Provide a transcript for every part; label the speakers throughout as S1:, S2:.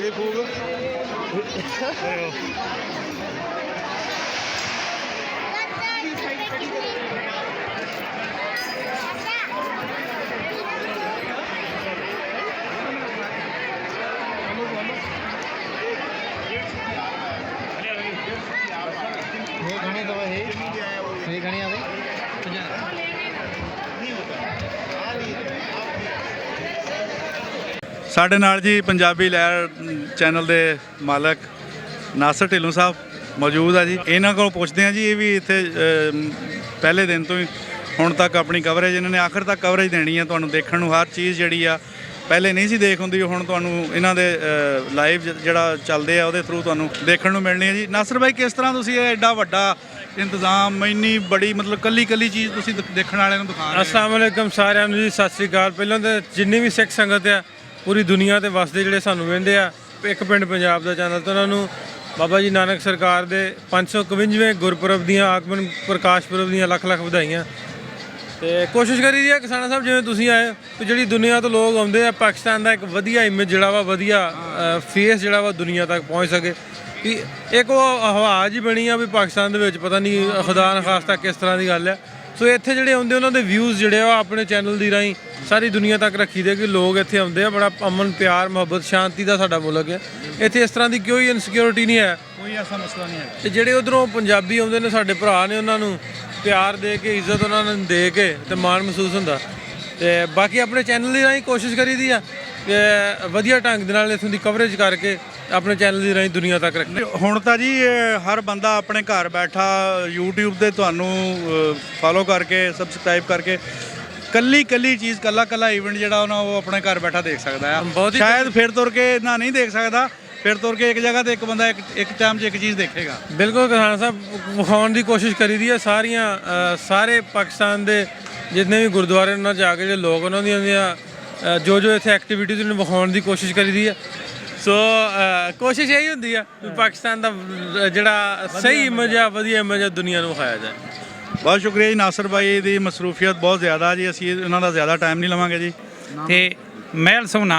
S1: ਦੇ ਫੂਕ
S2: गाने तो है ये गाने आ गए
S1: ਸਾਡੇ ਨਾਲ ਜੀ ਪੰਜਾਬੀ ਲਹਿਰ ਚੈਨਲ ਦੇ ਮਾਲਕ ਨਾਸਰ ਢਿੱਲੋਂ ਸਾਹਿਬ ਮੌਜੂਦ ਆ ਜੀ। ਇਹਨਾਂ ਕੋਲ ਪੁੱਛਦੇ ਆ ਜੀ, ਇਹ ਵੀ ਇੱਥੇ ਪਹਿਲੇ ਦਿਨ ਤੋਂ ਹੀ ਹੁਣ ਤੱਕ ਆਪਣੀ ਕਵਰੇਜ ਇਹਨਾਂ ਨੇ ਆਖਰ ਤੱਕ ਕਵਰੇਜ ਦੇਣੀ ਆ ਤੁਹਾਨੂੰ ਦੇਖਣ ਨੂੰ। ਹਰ ਚੀਜ਼ ਜਿਹੜੀ ਆ ਪਹਿਲੇ ਨਹੀਂ ਸੀ ਦੇਖ ਹੁੰਦੀ, ਹੁਣ ਤੁਹਾਨੂੰ ਇਹਨਾਂ ਦੇ ਲਾਈਵ ਜਿਹੜਾ ਚੱਲਦੇ ਆ ਉਹਦੇ ਥਰੂ ਤੁਹਾਨੂੰ ਦੇਖਣ ਨੂੰ ਮਿਲਣੀ ਹੈ ਜੀ। ਨਾਸਰ ਭਾਈ, ਕਿਸ ਤਰ੍ਹਾਂ ਤੁਸੀਂ ਇਹ ਐਡਾ ਵੱਡਾ ਇੰਤਜ਼ਾਮ, ਇੰਨੀ ਬੜੀ ਮਤਲਬ ਕੱਲੀ ਚੀਜ਼ ਤੁਸੀਂ ਦੇਖਣ ਵਾਲਿਆਂ ਨੂੰ ਦਿਖਾ ਰਹੇ ਹੋ?
S3: अस्सलाम वालेकुम ਸਾਰਿਆਂ ਨੂੰ ਜੀ, ਸਤਿ ਸ਼੍ਰੀ ਅਕਾਲ। ਪਹਿਲਾਂ ਤਾਂ ਜਿੰਨੀ ਵੀ ਸਿੱਖ ਸੰਗਤ ਆ ਪੂਰੀ ਦੁਨੀਆ ਤੇ ਵਸਦੇ ਜਿਹੜੇ ਸਾਨੂੰ ਵੇਖਦੇ ਆ ਇੱਕ ਪਿੰਡ ਪੰਜਾਬ ਦਾ ਚੈਨਲ ਤੋਂ, ਉਹਨਾਂ ਨੂੰ ਬਾਬਾ ਜੀ ਨਾਨਕ ਸਰਕਾਰ ਦੇ 551ਵੇਂ ਗੁਰਪੁਰਬ ਦੀਆਂ ਆਗਮਨ ਪ੍ਰਕਾਸ਼ ਪੁਰਬ ਦੀਆਂ ਲੱਖ ਲੱਖ ਵਧਾਈਆਂ। ਤੇ ਕੋਸ਼ਿਸ਼ ਕਰੀ ਦੀ ਆ ਕਿਸਾਨਾ ਸਾਹਿਬ, ਜਿਵੇਂ ਤੁਸੀਂ ਆਏ ਕਿ ਜਿਹੜੀ ਦੁਨੀਆ ਤੋਂ ਲੋਕ ਆਉਂਦੇ ਆ, ਪਾਕਿਸਤਾਨ ਦਾ ਇੱਕ ਵਧੀਆ ਇਮੇਜ ਜਿਹੜਾ ਵਾ, ਵਧੀਆ ਫੇਸ ਜਿਹੜਾ ਵਾ ਦੁਨੀਆ ਤੱਕ ਪਹੁੰਚ ਸਕੇ। ਕਿ ਇੱਕ ਉਹ ਹਵਾ ਜੀ ਬਣੀ ਆ ਵੀ ਪਾਕਿਸਤਾਨ ਦੇ ਵਿੱਚ ਪਤਾ ਨਹੀਂ ਖੁਦਾ ਨਾ ਖਾਸਤਾ ਕਿਸ ਤਰ੍ਹਾਂ ਦੀ ਗੱਲ ਆ। ਸੋ ਇੱਥੇ ਜਿਹੜੇ ਆਉਂਦੇ ਉਹਨਾਂ ਦੇ ਵਿਊਜ਼ ਜਿਹੜੇ ਆ ਆਪਣੇ ਚੈਨਲ ਦੀ ਰਾਹੀਂ ਸਾਰੀ ਦੁਨੀਆ ਤੱਕ ਰੱਖੀ ਦੇ ਕਿ ਲੋਕ ਇੱਥੇ ਆਉਂਦੇ ਆ। ਬੜਾ ਅਮਨ, ਪਿਆਰ, ਮੁਹੱਬਤ, ਸ਼ਾਂਤੀ ਦਾ ਸਾਡਾ ਮੁਲਕ ਹੈ। ਇੱਥੇ ਇਸ ਤਰ੍ਹਾਂ ਦੀ ਕੋਈ ਇਨਸਿਕਿਉਰਿਟੀ ਨਹੀਂ ਹੈ,
S1: ਕੋਈ ਐਸਾ ਮਸਲਾ ਨਹੀਂ ਹੈ।
S3: ਤੇ ਜਿਹੜੇ ਉਧਰੋਂ ਪੰਜਾਬੀ ਆਉਂਦੇ ਨੇ ਸਾਡੇ ਭਰਾ ਨੇ, ਉਹਨਾਂ ਨੂੰ ਪਿਆਰ ਦੇ ਕੇ, ਇੱਜ਼ਤ ਉਹਨਾਂ ਨੂੰ ਦੇ ਕੇ ਤੇ ਮਾਣ ਮਹਿਸੂਸ ਹੁੰਦਾ। ਤੇ ਬਾਕੀ ਆਪਣੇ ਚੈਨਲ ਦੀ ਰਾਹੀਂ ਕੋਸ਼ਿਸ਼ ਕਰੀਦੀ ਆ ਕਿ ਵਧੀਆ ਢੰਗ ਦੇ ਨਾਲ ਇੱਥੋਂ ਦੀ ਕਵਰੇਜ ਕਰਕੇ ਆਪਣੇ ਚੈਨਲ ਦੀ ਰਾਹੀਂ ਦੁਨੀਆ ਤੱਕ ਰੱਖਣਾ।
S1: ਹੁਣ ਤਾਂ ਜੀ ਹਰ ਬੰਦਾ ਆਪਣੇ ਘਰ ਬੈਠਾ YouTube ਤੇ ਤੁਹਾਨੂੰ ਫੋਲੋ ਕਰਕੇ, ਸਬਸਕ੍ਰਾਈਬ ਕਰਕੇ ਕੱਲੀ ਚੀਜ਼, ਕੱਲਾ ਇਵੈਂਟ ਜਿਹੜਾ ਉਹ ਆਪਣੇ ਘਰ ਬੈਠਾ ਦੇਖ ਸਕਦਾ ਆ। ਸ਼ਾਇਦ ਫਿਰ ਤੁਰ ਕੇ ਇੰਨਾ ਨਹੀਂ ਦੇਖ ਸਕਦਾ, ਫਿਰ ਤੁਰ ਕੇ ਇੱਕ ਜਗ੍ਹਾ ਤੇ ਇੱਕ ਬੰਦਾ ਇੱਕ ਟਾਈਮ 'ਚ ਇੱਕ ਚੀਜ਼ ਦੇਖੇਗਾ।
S3: ਬਿਲਕੁਲ ਕਿਸਾਨ ਸਾਹਿਬ, ਵਿਖਾਉਣ ਦੀ ਕੋਸ਼ਿਸ਼ ਕਰੀਦੀ ਹੈ ਸਾਰੇ ਪਾਕਿਸਤਾਨ ਦੇ ਜਿੰਨੇ ਵੀ ਗੁਰਦੁਆਰੇ ਉਹਨਾਂ ਜਾ ਕੇ ਜਿਹੜੇ ਲੋਕ ਉਹਨਾਂ ਦੀਆਂ ਜੋ ਇੱਥੇ ਐਕਟੀਵਿਟੀਜ਼ ਨੂੰ ਵਿਖਾਉਣ ਦੀ ਕੋਸ਼ਿਸ਼ ਕਰੀਦੀ ਹੈ। ਸੋ ਕੋਸ਼ਿਸ਼ ਇਹੀ ਹੁੰਦੀ ਆ ਵੀ ਪਾਕਿਸਤਾਨ ਦਾ ਜਿਹੜਾ ਸਹੀ ਇਮੇਜ ਆ, ਵਧੀਆ ਇਮੇਜ ਆ, ਦੁਨੀਆ ਨੂੰ ਵਿਖਾਇਆ ਜਾਏ।
S1: ਬਹੁਤ ਸ਼ੁਕਰੀਆ ਜੀ ਨਾਸਰ ਭਾਈ ਦੀ ਮਸਰੂਫੀਅਤ ਬਹੁਤ ਜ਼ਿਆਦਾ ਜੀ, ਅਸੀਂ ਉਹਨਾਂ ਦਾ ਜ਼ਿਆਦਾ ਟਾਈਮ ਨਹੀਂ ਲਵਾਂਗੇ ਜੀ।
S4: ਤੇ ਮਹਿਲ ਸੋਨਾ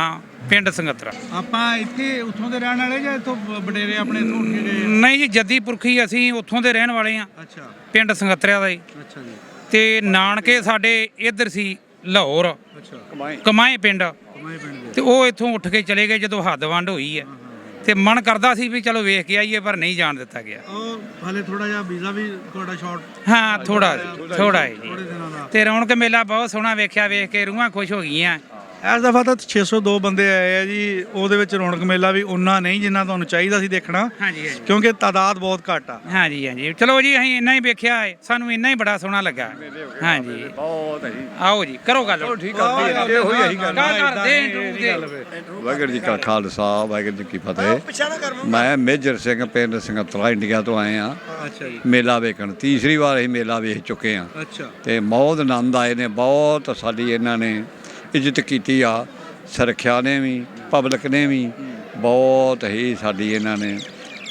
S4: ਪਿੰਡ ਸੰਗਤਰਾ।
S1: ਆਪਾਂ ਇੱਥੇ ਉੱਥੋਂ ਦੇ ਰਹਿਣ ਵਾਲੇ ਜਾਂ ਇੱਥੋਂ ਬਡੇਰੇ ਆਪਣੇ ਇੱਥੋਂ ਉੱਠ ਕੇ ਗਏ?
S4: ਨਹੀਂ ਜੀ, ਜੱਦੀ ਪੁਰਖੀ ਅਸੀਂ ਉੱਥੋਂ ਦੇ ਰਹਿਣ ਵਾਲੇ ਆ।
S1: ਅੱਛਾ,
S4: ਪਿੰਡ ਸੰਗਤਰਿਆ ਦਾ ਜੀ।
S1: ਅੱਛਾ ਜੀ।
S4: ਤੇ ਨਾਨਕੇ ਸਾਡੇ ਇੱਧਰ ਸੀ ਲਾਹੌਰ,
S1: ਅੱਛਾ,
S4: ਕਮਾਏ ਪਿੰਡ,
S1: ਕਮਾਈ ਪਿੰਡ ਦੇ।
S4: ਤੇ ਉਹ ਇੱਥੋਂ ਉੱਠ ਕੇ ਚਲੇ ਗਏ ਜਦੋਂ ਹੱਦ ਵੰਡ ਹੋਈ ਹੈ। ਤੇ ਮਨ ਕਰਦਾ ਸੀ ਵੀ ਚਲੋ ਵੇਖ ਕੇ ਆਈਏ, ਪਰ ਨਹੀਂ ਜਾਣ ਦਿੱਤਾ ਗਿਆ।
S1: ਉਹ ਹਲੇ ਥੋੜਾ ਜਿਹਾ ਵੀਜ਼ਾ ਵੀ ਤੁਹਾਡਾ ਸ਼ਾਰਟ,
S4: ਹਾਂ ਥੋੜਾ ਹੈ ਜੀ।
S1: ਥੋੜੇ ਦਿਨਾਂ ਦਾ।
S4: ਤੇ ਰੌਣਕ ਮੇਲਾ ਬਹੁਤ ਸੋਹਣਾ ਵੇਖਿਆ, ਵੇਖ ਕੇ ਰੂਹਾਂ ਖੁਸ਼ ਹੋ ਗਈਆਂ।
S1: ਇਸ ਦਫਾ ਤਾਂ 602 ਬੰਦੇ ਆਏ ਆ ਜੀ। ਉਹਦੇ ਵਿੱਚ ਰੌਣਕ ਮੇਲਾ ਵੀ ਉਨਾ ਨਹੀਂ ਜਿੰਨਾ ਤੁਹਾਨੂੰ ਚਾਹੀਦਾ ਸੀ ਦੇਖਣਾ,
S4: ਹਾਂਜੀ ਹਾਂਜੀ
S1: ਕਿਉਂਕਿ ਤਾਦਾਦ ਬਹੁਤ ਘੱਟ ਆ।
S4: ਹਾਂਜੀ ਹਾਂਜੀ, ਚਲੋ ਜੀ ਅਸੀਂ ਇੰਨਾ ਹੀ ਵੇਖਿਆ ਹੈ, ਸਾਨੂੰ ਇੰਨਾ ਹੀ ਬੜਾ ਸੋਹਣਾ ਲੱਗਾ। ਹਾਂਜੀ
S5: ਬਹੁਤ ਹੈ ਜੀ।
S4: ਆਓ ਜੀ ਕਰੋ ਗੱਲ।
S5: ਠੀਕ ਆ, ਇਹ ਹੋਈ ਇਹੀ ਗੱਲ। ਵਾਹਿਗੁਰੂ ਜੀ ਕਾ ਖਾਲਸਾ, ਵਾਹਿਗੁਰੂ ਜੀ ਕੀ ਫਤਿਹ। ਮੈਂ ਮੇਜਰ ਸਿੰਘ ਪਿੰਡ ਸੰਗਤਰਾ ਇੰਡੀਆ ਤੋਂ ਆਏ ਆ
S1: ਅੱਛਾ ਜੀ।
S5: ਮੇਲਾ ਵੇਖਣ। ਤੀਸਰੀ ਵਾਰ ਅਸੀਂ ਮੇਲਾ ਵੇਖ ਚੁੱਕੇ ਆ
S1: ਅੱਛਾ।
S5: ਤੇ ਬਹੁਤ ਆਨੰਦ ਆਏ ਨੇ। ਬਹੁਤ ਸਾਡੀ ਇਹਨਾਂ ਨੇ ਇੱਜ਼ਤ ਕੀਤੀ ਆ, ਸੁਰੱਖਿਆ ਨੇ ਵੀ, ਪਬਲਿਕ ਨੇ ਵੀ ਬਹੁਤ ਹੀ ਸਾਡੀ ਇਹਨਾਂ ਨੇ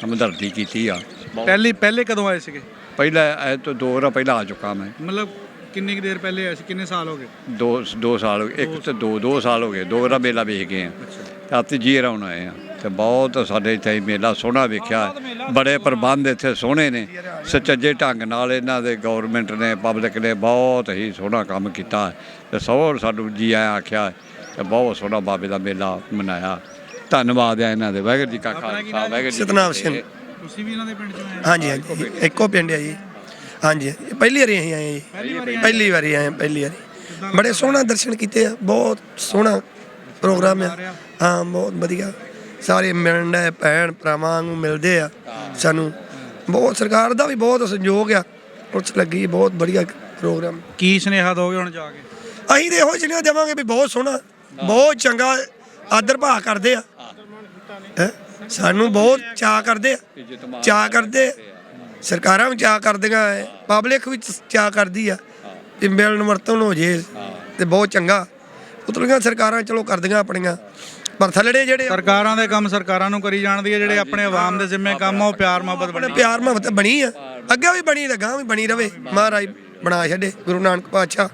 S5: ਹਮਦਰਦੀ ਕੀਤੀ ਆ।
S1: ਪਹਿਲੇ ਕਦੋਂ ਆਏ ਸੀਗੇ?
S5: ਪਹਿਲਾਂ ਇਹ ਤੋਂ 2 ਵਾਰ ਪਹਿਲਾਂ ਆ ਚੁੱਕਾ ਮੈਂ।
S1: ਮਤਲਬ ਕਿੰਨੀ ਕੁ ਦੇਰ ਪਹਿਲੇ ਆਏ ਸੀ? ਕਿੰਨੇ ਸਾਲ ਹੋ ਗਏ?
S5: 2 ਸਾਲ ਹੋ ਗਏ। ਇੱਕ ਤੇ 2 ਸਾਲ ਹੋ ਗਏ। 2 ਵਾਰ ਮੇਲਾ ਵੇਖ ਗਏ ਆ। ਤੇ ਜੀ ਰਾਉਣ ਆਏ ਆ ਤੇ ਬਹੁਤ ਸਾਡੇ ਇੱਥੇ ਮੇਲਾ ਸੋਹਣਾ ਵੇਖਿਆ। ਬੜੇ ਪ੍ਰਬੰਧ ਇੱਥੇ ਸੋਹਣੇ ਨੇ, ਸੁਚੱਜੇ ਢੰਗ ਨਾਲ ਇਹਨਾਂ ਦੇ ਗੌਰਮੈਂਟ ਨੇ, ਪਬਲਿਕ ਨੇ ਬਹੁਤ ਹੀ ਸੋਹਣਾ ਕੰਮ ਕੀਤਾ ਤੇ ਸਭ ਸਾਨੂੰ ਜੀ ਆਇਆ ਆਖਿਆ ਤੇ ਬਹੁਤ ਸੋਹਣਾ ਬਾਬੇ ਦਾ ਮੇਲਾ ਮਨਾਇਆ। ਧੰਨਵਾਦ ਹੈ ਇਹਨਾਂ ਦੇ। ਵਾਹਿਗੁਰੂ ਜੀ ਕਾ ਖਾਲਸਾ, ਵਾਹਿਗੁਰੂ ਜੀ।
S6: ਸਤਨਾਮ ਸਿੰਘ।
S1: ਤੁਸੀਂ ਵੀ ਇਹਨਾਂ ਦੇ ਪਿੰਡ ਚੋਂ ਆਏ?
S6: ਹਾਂਜੀ ਹਾਂਜੀ, ਇੱਕੋ ਪਿੰਡ ਹੈ ਜੀ। ਹਾਂਜੀ, ਪਹਿਲੀ ਵਾਰੀ ਅਸੀਂ ਆਏ ਜੀ। ਪਹਿਲੀ ਵਾਰੀ ਆਏ, ਪਹਿਲੀ ਵਾਰੀ। ਬੜੇ ਸੋਹਣਾ ਦਰਸ਼ਨ ਕੀਤੇ ਆ, ਬਹੁਤ ਸੋਹਣਾ ਪ੍ਰੋਗਰਾਮ ਆ। ਹਾਂ, ਬਹੁਤ ਵਧੀਆ। ਸਾਰੇ ਮਿਲਣ ਦੇ ਭੈਣ ਭਰਾਵਾਂ ਨੂੰ ਮਿਲਦੇ ਆ ਸਾਨੂੰ। ਬਹੁਤ ਸਰਕਾਰ ਦਾ ਵੀ ਬਹੁਤ ਸਹਿਯੋਗ ਆ, ਉਸ ਲੱਗੀ ਬਹੁਤ ਵਧੀਆ ਪ੍ਰੋਗਰਾਮ।
S1: ਕੀ ਸੁਨੇਹਾ ਦੋਗੇ ਹੁਣ ਜਾ ਕੇ?
S6: ਅਸੀਂ ਤਾਂ ਇਹੋ ਸੁਨੇਹਾ ਦੇਵਾਂਗੇ ਵੀ ਬਹੁਤ ਸੋਹਣਾ, ਬਹੁਤ ਚੰਗਾ ਆਦਰ ਭਾਅ ਕਰਦੇ ਆ। ਸਾਨੂੰ ਬਹੁਤ ਚਾਅ ਕਰਦੇ ਆ, ਸਰਕਾਰਾਂ ਵੀ ਚਾਅ ਕਰਦੀਆਂ, ਪਬਲਿਕ ਵੀ ਚਾਅ ਕਰਦੀ ਆ ਕਿ ਮਿਲਣ ਵਰਤਣ ਹੋ ਜੇ ਤੇ ਬਹੁਤ ਚੰਗਾ। ਉਤਲੀਆਂ ਸਰਕਾਰਾਂ ਚਲੋ ਕਰਦੀਆਂ ਆਪਣੀਆਂ, ਪਰ ਥੱਲੜੇ ਜਿਹੜੇ
S1: ਸਰਕਾਰਾਂ ਦੇ ਕੰਮ ਸਰਕਾਰਾਂ ਨੂੰ ਕਰੀ ਜਾਣਦੀ ਹੈ, ਜਿਹੜੇ ਆਪਣੇ ਆਵਾਮ ਦੇ ਜ਼ਿੰਮੇ ਕੰਮ ਆ ਉਹ ਪਿਆਰ ਮੁਹੱਬਤ ਬਣੀ।
S6: ਪਿਆਰ ਮੁਹੱਬਤ ਬਣੀ ਆ, ਅੱਗੇ ਵੀ ਬਣੀ ਤੇ ਗਾਂ ਵੀ ਬਣੀ ਰਵੇ। ਮਹਾਰਾਜ ਬਣਾ ਛੱਡੇ ਗੁਰੂ ਨਾਨਕ ਪਾਤਸ਼ਾਹ।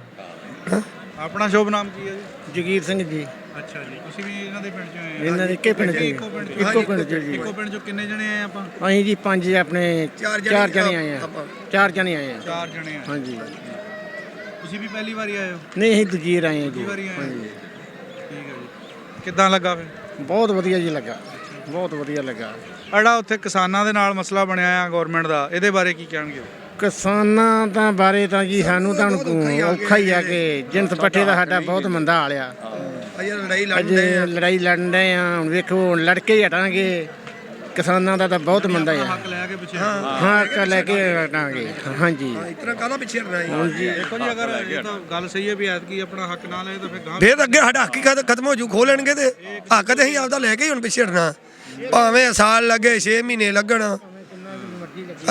S1: ਆਪਣਾ ਸ਼ੁਭ ਨਾਮ ਕੀ ਹੈ ਜੀ?
S2: ਜਗੀਰ ਸਿੰਘ ਜੀ।
S1: ਅੱਛਾ ਜੀ, ਤੁਸੀਂ ਵੀ ਇਹਨਾਂ ਦੇ ਪਿੰਡ ਚੋਂ ਆਏ
S2: ਇਹਨਾਂ ਦੇ ਇੱਕੇ ਪਿੰਡ ਚ
S1: ਇੱਕੋ ਪਿੰਡ ਚੋਂ?
S2: ਇੱਕੋ ਪਿੰਡ ਚ ਜੀ।
S1: ਇੱਕੋ ਪਿੰਡ ਚੋਂ ਕਿੰਨੇ ਜਣੇ ਆਏ ਆਪਾਂ?
S2: ਅਸੀਂ ਜੀ 5 ਆਪਣੇ
S6: ਚਾਰ
S2: 4
S6: ਜਣੇ
S2: ਜਣੇ ਆਏ ਆ
S6: ਆਪਾਂ।
S2: 4 ਜਣੇ ਆਏ ਆ
S1: 4 ਜਣੇ ਆ।
S2: ਹਾਂਜੀ।
S1: ਤੁਸੀਂ ਵੀ ਪਹਿਲੀ ਵਾਰੀ ਆਏ ਹੋ?
S2: ਨਹੀਂ ਅਸੀਂ ਦੂਜੀ ਵਾਰ ਆਏ ਆ ਜੀ।
S1: ਦੂਜੀ ਵਾਰੀ ਆਏ ਹੋ?
S2: ਹਾਂਜੀ।
S1: ਠੀਕ ਹੈ ਜੀ, ਕਿੱਦਾਂ ਲੱਗਾ ਫਿਰ?
S2: ਬਹੁਤ ਵਧੀਆ ਜੀ ਲੱਗਾ, ਬਹੁਤ ਵਧੀਆ ਲੱਗਾ।
S1: ਜਿਹੜਾ ਉੱਥੇ ਕਿਸਾਨਾਂ ਦੇ ਨਾਲ ਮਸਲਾ ਬਣਿਆ ਆ ਗਵਰਨਮੈਂਟ ਦਾ, ਇਹਦੇ ਬਾਰੇ ਕੀ ਕਹਿਣਗੇ?
S2: ਕਿਸਾਨਾਂ ਦਾ ਬਾਰੇ ਤਾਂ ਜੀ ਸਾਨੂੰ ਤਾਂ ਔਖਾ ਹੀ ਆ ਕਿ ਜਿੰਸ ਪੱਠੇ ਦਾ ਸਾਡਾ ਬਹੁਤ ਮੰਦਾ ਹਾਲ ਆ।
S6: ਅਜੇ ਲੜਾਈ
S2: ਅੱਜ
S6: ਲੜਦੇ ਆ।
S2: ਲੜਾਈ ਲੜਨ ਡਏ ਆ, ਹੁਣ ਵੇਖੋ ਲੜਕੇ ਹੀ ਹਟਾਂਗੇ। ਕਿਸਾਨਾਂ ਦਾ ਤਾਂ ਬਹੁਤ ਮੰਦਾ ਆ।
S1: ਹੱਕ ਲੈ ਕੇ ਪਿੱਛੇ
S2: ਹਾਂ ਕਰ ਲੈ ਕੇ ਹਟਾਂਗੇ। ਹਾਂਜੀ
S6: ਇਤਨਾ ਕਾਹਦਾ ਪਿੱਛੇ ਹਟਣਾ ਹੈ?
S1: ਦੇਖੋ ਜੀ, ਅਗਰ ਇਹ ਤਾਂ ਗੱਲ ਸਹੀ ਹੈ ਵੀ ਐਤਕੀ ਆਪਣਾ ਹੱਕ ਨਾ ਲਏ ਤਾਂ ਫਿਰ ਗਾਂ
S6: ਫੇਰ ਅੱਗੇ ਸਾਡਾ ਹੱਕ ਹੀ ਖਤਮ ਹੋ ਜੂ, ਖੋ ਲੈਣਗੇ ਤੇ ਹੱਕ ਤੇ ਅਸੀਂ ਆਪਦਾ ਲੈ ਕੇ ਹੀ ਹੁਣ ਪਿੱਛੇ ਹਟਣਾ। ਭਾਵੇਂ ਸਾਲ ਲੱਗੇ 6 ਮਹੀਨੇ ਲੱਗਣ,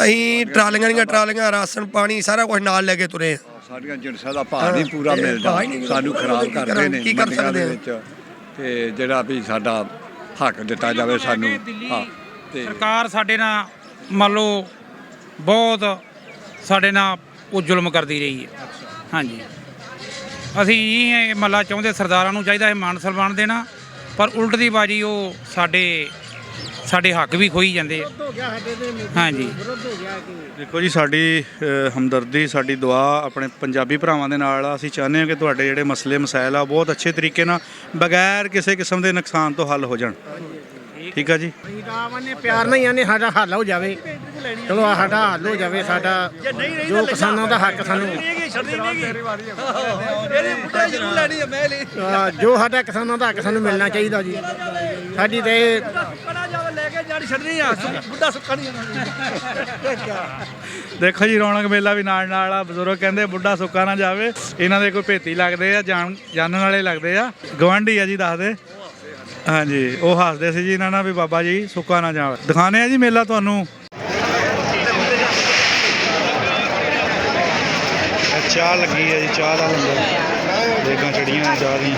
S6: ਅਸੀਂ ਟਰਾਲੀਆਂ ਰਾਸ਼ਨ ਪਾਣੀ ਸਾਰਾ ਕੁਝ ਨਾਲ ਲੈ ਕੇ ਤੁਰੇ ਆ।
S5: ਸਾਡੀਆਂ ਜਿਣਸਾਂ ਦਾ ਭਾਅ ਨਹੀਂ ਪੂਰਾ ਮਿਲਦਾ, ਸਾਨੂੰ ਖਰਾਬ ਕਰਦੇ ਨੇ
S6: ਕੀ ਕਰ
S5: ਮੰਡੀਆਂ
S6: ਸਕਦੇ
S5: ਦੇ
S6: ਆ?
S5: ਵਿੱਚ। ਤੇ ਜਿਹੜਾ ਵੀ ਸਾਡਾ ਹੱਕ ਦਿੱਤਾ ਜਾਵੇ ਸਾਨੂੰ। ਹਾਂ, ਤੇ
S4: ਸਰਕਾਰ ਸਾਡੇ ਨਾਲ ਮੰਨ ਲਓ ਬਹੁਤ ਸਾਡੇ ਨਾਲ ਉਹ ਜ਼ੁਲਮ ਕਰਦੀ ਰਹੀ ਹੈ। ਹਾਂਜੀ, ਅਸੀਂ ਇਹ ਮੱਲਾ ਚਾਹੁੰਦੇ ਸਰਦਾਰਾਂ ਨੂੰ ਚਾਹੀਦਾ ਹੈ ਮਾਨ ਸਨਮਾਨ ਦੇਣਾ, ਪਰ ਉਲਟ ਦੀ ਬਾਜੀ ਉਹ ਸਾਡੇ ਹੱਕ ਵੀ ਖੋਈ ਜਾਂਦੇ ਆ। ਹਾਂਜੀ,
S1: ਦੇਖੋ ਜੀ, ਸਾਡੀ ਹਮਦਰਦੀ, ਸਾਡੀ ਦੁਆ ਆਪਣੇ ਪੰਜਾਬੀ ਭਰਾਵਾਂ ਦੇ ਨਾਲ ਆ। ਅਸੀਂ ਚਾਹੁੰਦੇ ਹਾਂ ਕਿ ਤੁਹਾਡੇ ਜਿਹੜੇ ਮਸਲੇ ਮਸਾਇਲ ਆ ਬਹੁਤ ਅੱਛੇ ਤਰੀਕੇ ਨਾਲ ਬਗੈਰ ਕਿਸੇ ਕਿਸਮ ਦੇ ਨੁਕਸਾਨ ਤੋਂ ਹੱਲ ਹੋ ਜਾਣ। ਠੀਕ ਆ ਜੀ।
S2: ਅਸੀਂ ਤਾਂ ਆਵਾਂਗੇ ਪਿਆਰ ਨਾਲ ਹੀ ਆਨੇ ਸਾਡਾ ਹੱਲ ਹੋ ਜਾਵੇ। ਚਲੋ ਸਾਡਾ ਹੱਲ ਹੋ ਜਾਵੇ, ਸਾਡਾ ਜੋ ਕਿਸਾਨਾਂ ਦਾ ਹੱਕ ਸਾਨੂੰ ਜੋ ਸਾਡਾ ਕਿਸਾਨਾਂ ਦਾ ਹੱਕ ਸਾਨੂੰ ਮਿਲਣਾ ਚਾਹੀਦਾ ਜੀ। ਸਾਡੀ ਤੇ
S1: ਦੇਖੋ ਜੀ, ਰੌਣਕ ਮੇਲਾ ਵੀ ਨਾਲ ਨਾਲ ਆ। ਬਜ਼ੁਰਗ ਕਹਿੰਦੇ ਬੁੱਢਾ ਸੁੱਕਾ ਨਾ ਜਾਵੇ। ਇਹਨਾਂ ਦੇ ਕੋਈ ਭੇਤੀ ਲੱਗਦੇ ਆ, ਜਾਣਨ ਵਾਲੇ ਲੱਗਦੇ ਆ, ਗਵਾਂਢੀ ਆ ਜੀ ਦੱਸਦੇ। ਹਾਂਜੀ, ਉਹ ਹੱਸਦੇ ਸੀ ਜੀ ਇਹਨਾਂ ਨਾਲ ਵੀ ਬਾਬਾ ਜੀ ਸੁੱਕਾ ਨਾ ਜਾਵੇ। ਦਿਖਾਣੇ ਆ ਜੀ ਮੇਲਾ ਤੁਹਾਨੂੰ। ਚਾਹ ਲੱਗੀ ਹੈ ਜੀ, ਚਾਹ ਦਾ ਲੰਗਰ, ਦੇਗਾਂ ਚੜੀਆਂ ਨੇ ਚਾਹ ਦੀਆਂ।